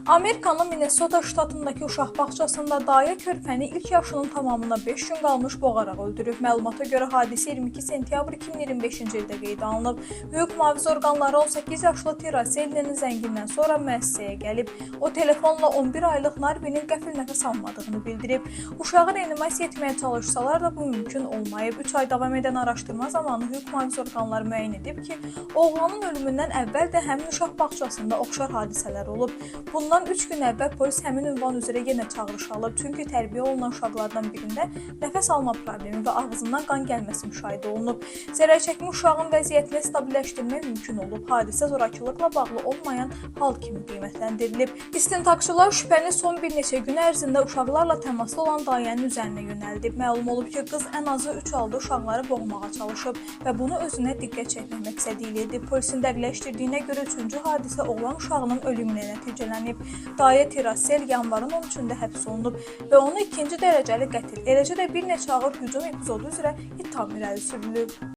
Amerikanın Minnesota ştatındakı uşaq bağçasında dayə körpəni ilk yaşının tamamına 5 gün qalmış boğaraq öldürüb. Məlumata görə hadisə 22 sentyabr 2025-ci ildə qeydə alınıb. Hüquq mühafizə orqanları 18 yaşlı Tira Sellenin zəngindən sonra müəssisəyə gəlib. O telefonla 11 aylıq Narvinin qəfil nəfəs almadığını bildirib. Uşağı reanimasiya etməyə çalışsalar da bu mümkün olmayıb. 3 ay davam edən araşdırma zamanı hüquq mühafizə orqanları müəyyən edib ki, oğlanın ölümündən əvvəl də həmin uşaq bağçasında oxşar hadisələr olub. Bundan 3 gün əvvəl polis həmin ünvan üzrə yenə çağırış alıb, çünki tərbiyə olunan uşaqlardan birində nəfəs alma problemi və ağzından qan gəlməsi müşahidə olunub. Zərərçəkmiş uşağın vəziyyətini stabilləşdirmək mümkün olub. Hadisə zorakılıqla bağlı olmayan hal kimi qiymətləndirilib. İstintaqçılar şübhəni son bir neçə gün ərzində uşaqlarla təmaslı olan dayənin üzərinə yönəldib. Məlum olub ki, qız ən azı 3 halda uşaqları boğmağa çalışıb və bunu özünə diqqət çəkmək məqsədi ilə edib. Polisin dəqiqləşdirdiyinə görə 3-cü hadisə oğlan uşağının ölümünə nəticələnib. Dayə Tira Sel yanvarın 13-də həbs olunub və onu 2-ci dərəcəli qətl, eləcə də bir neçə ağır hücum epizodu üzrə ittiham irəli sürülüb.